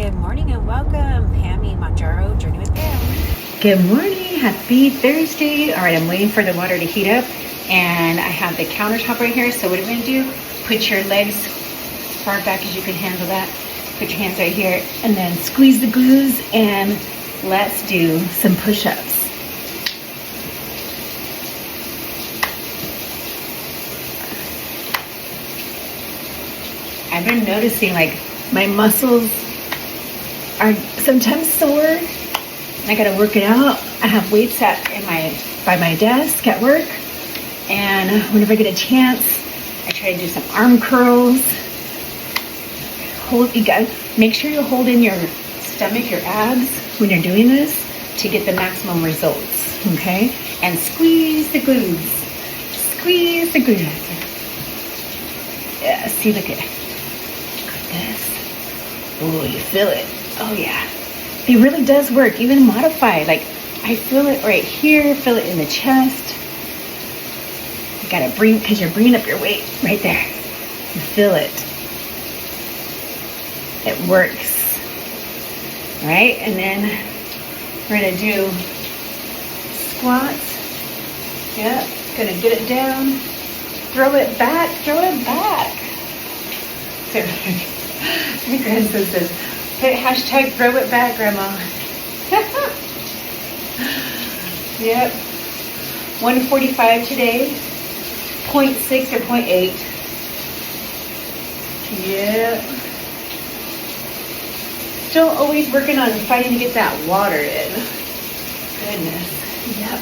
Good morning and welcome, Pammy, Mounjaro Journey with Pam. Good morning, happy Thursday. All right, I'm waiting for the water to heat up and I have the countertop right here. So what I'm gonna do, put your legs as far back as you can handle that. Put your hands right here and then squeeze the glues and let's do some push-ups. I've been noticing like my muscles are sometimes sore. I gotta work it out. I have weights by my desk at work, and whenever I get a chance, I try to do some arm curls. You guys, make sure you hold in your stomach, your abs when you're doing this to get the maximum results. Okay, and squeeze the glutes. Squeeze the glutes. Yeah, see, look at this. Oh, you feel it. Oh yeah, it really does work. Even modify, like I feel it right here, feel it in the chest. You gotta because you're bringing up your weight right there. You feel it. It works. All right, and then we're gonna do squats. Yep, gonna get it down. Throw it back, throw it back. My grandson says, "Hey, hashtag throw it back, Grandma." Yep. 145 today. 0.6 or 0.8. Yep. Still always working on fighting to get that water in. Goodness. Yep.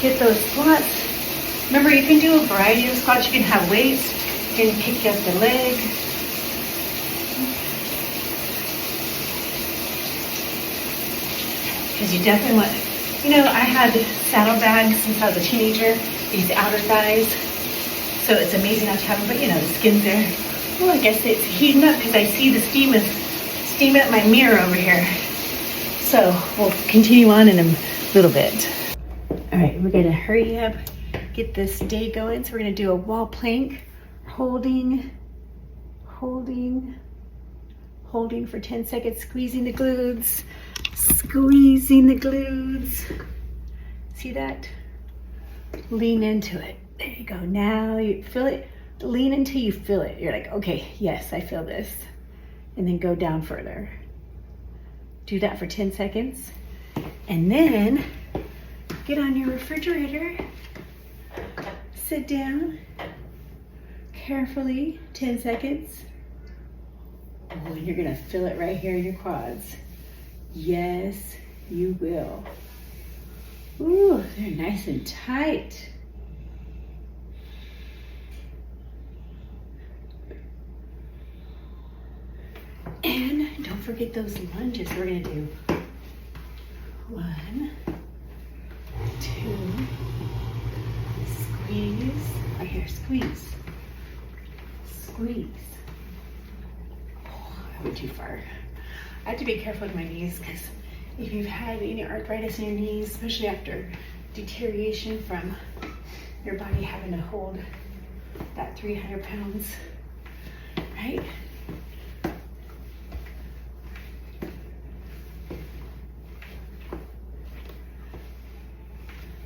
Get those squats. Remember, you can do a variety of squats. You can have weights. You can pick up the leg. Because you definitely want, I had saddlebags since I was a teenager, these outer thighs. So it's amazing not to have them, but the skin's there. Oh, I guess it's heating up because I see the steam is steaming up my mirror over here. So we'll continue on in a little bit. All right, we're gonna hurry up, get this day going. So we're gonna do a wall plank, holding for 10 seconds, squeezing the glutes. Squeezing the glutes. See that? Lean into it. There you go. Now you feel it. Lean until you feel it. You're like, okay, yes, I feel this. And then go down further. Do that for 10 seconds. And then get on your refrigerator. Sit down. Carefully, 10 seconds. Oh, and you're gonna feel it right here in your quads. Yes, you will. Ooh, they're nice and tight. And don't forget those lunges. We're gonna do 1, 2, squeeze, right here, squeeze, squeeze. Oh, I went too far. I have to be careful with my knees because if you've had any arthritis in your knees, especially after deterioration from your body having to hold that 300 pounds, right?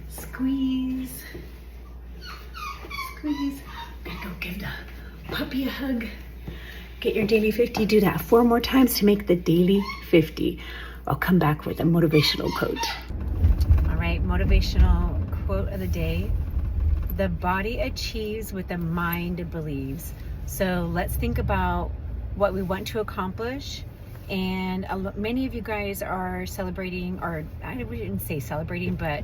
Squeeze, squeeze. I'm gonna go give the puppy a hug. Get your daily 50, do that 4 more times to make the daily 50. I'll come back with a motivational quote. All right, motivational quote of the day. The body achieves what the mind believes. So let's think about what we want to accomplish. And many of you guys are celebrating, or I wouldn't say celebrating, but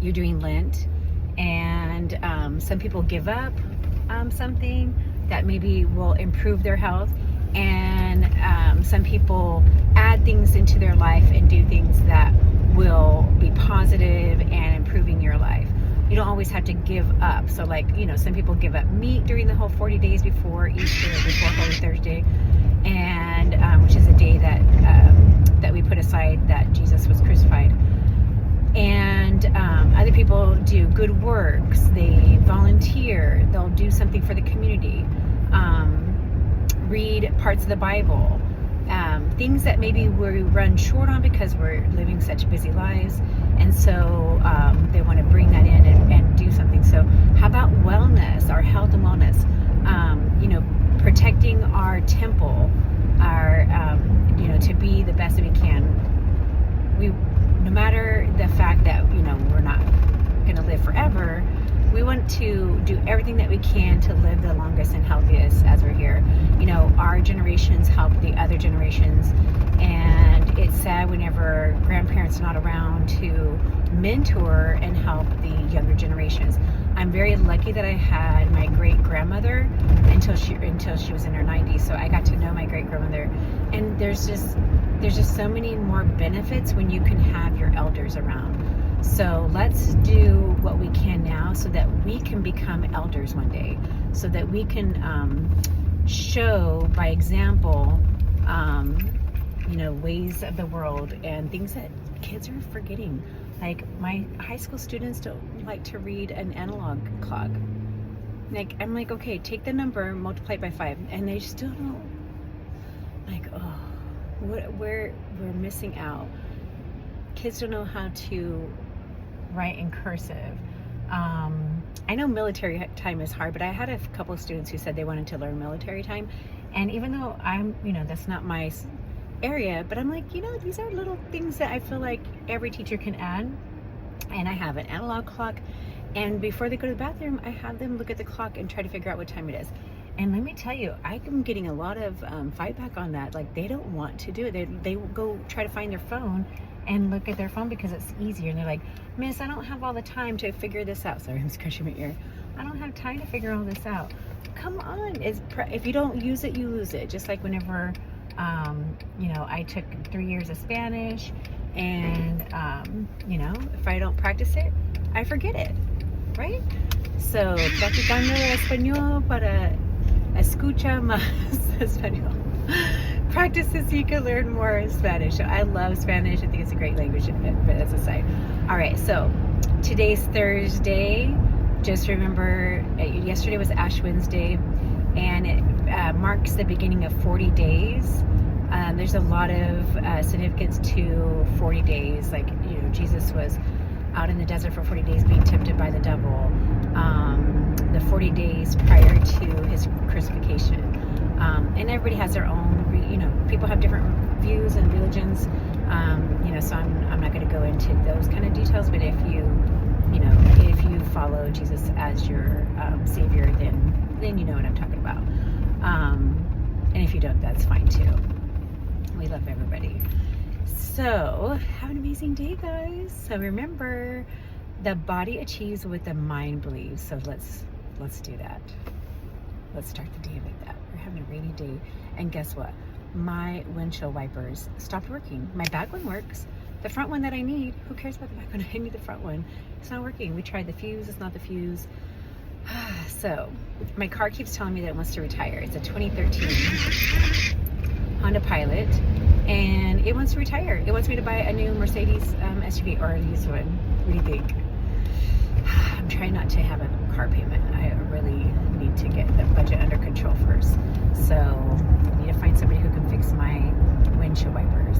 you're doing Lent. And some people give up something that maybe will improve their health, and some people add things into their life and do things that will be positive and improving your life. You don't always have to give up. So some people give up meat during the whole 40 days before Easter, before Holy Thursday, and which is a day that we put aside that Jesus was crucified. And other people do good works. They volunteer. They'll do something for the community. Read parts of the Bible, things that maybe we run short on because we're living such busy lives, and so they want to bring that in and do something. So how about wellness, our health and wellness, protecting our temple, our to be the best that we can. No matter the fact that we're not going to live forever, we want to do everything that we can to live the longest and healthiest as we're here. Our generations help the other generations, and it's sad whenever grandparents are not around to mentor and help the younger generations. I'm very lucky that I had my great grandmother until she was in her 90s, so I got to know my great grandmother, and there's just so many more benefits when you can have your elders around. So let's do what we can now so that we can become elders one day, so that we can show by example ways of the world and things that kids are forgetting. Like, my high school students don't like to read an analog clock. Like, I'm like, okay, take the number, multiply it by 5, and they still don't. Like, we're missing out. Kids don't know how to write in cursive. I know military time is hard, but I had a couple of students who said they wanted to learn military time, and even though I'm, that's not my area, but I'm like, these are little things that I feel like every teacher can add. And I have an analog clock, and before they go to the bathroom, I have them look at the clock and try to figure out what time it is. And let me tell you, I'm getting a lot of fight back on that. Like, they don't want to do it. They go try to find their phone and look at their phone because it's easier. And they're like, Miss, I don't have all the time to figure this out. Sorry, I'm scratching my ear. I don't have time to figure all this out. Come on. If you don't use it, you lose it. Just like whenever, I took 3 years of Spanish, and, if I don't practice it, I forget it, right? So, practicando español para escuchar más español. Practice so you can learn more Spanish. So I love Spanish. I think it's a great language, but that's aside. All right, so today's Thursday. Just remember, yesterday was Ash Wednesday, and it marks the beginning of 40 days. There's a lot of significance to 40 days. Like, Jesus was out in the desert for 40 days being tempted by the devil. The 40 days prior to his crucifixion. And everybody has their own, people have different views and religions. So I'm not going to go into those kind of details, but if you follow Jesus as your Savior, then you know what I'm talking about. And if you don't, that's fine too. We love everybody. So have an amazing day, guys. So remember, the body achieves what the mind believes. So let's do that. Let's start the day like that. We're having a rainy day, and guess what? My windshield wipers stopped working. My back one works. The front one that I need, who cares about the back one? I need the front one. It's not working. We tried the fuse. It's not the fuse. So my car keeps telling me that it wants to retire. It's a 2013 Honda Pilot, and it wants to retire. It wants me to buy a new Mercedes SUV, or a used one. What do you think? I'm trying not to have a car payment. I really need to get the budget under control first. So I need to find somebody who can fix my windshield wipers.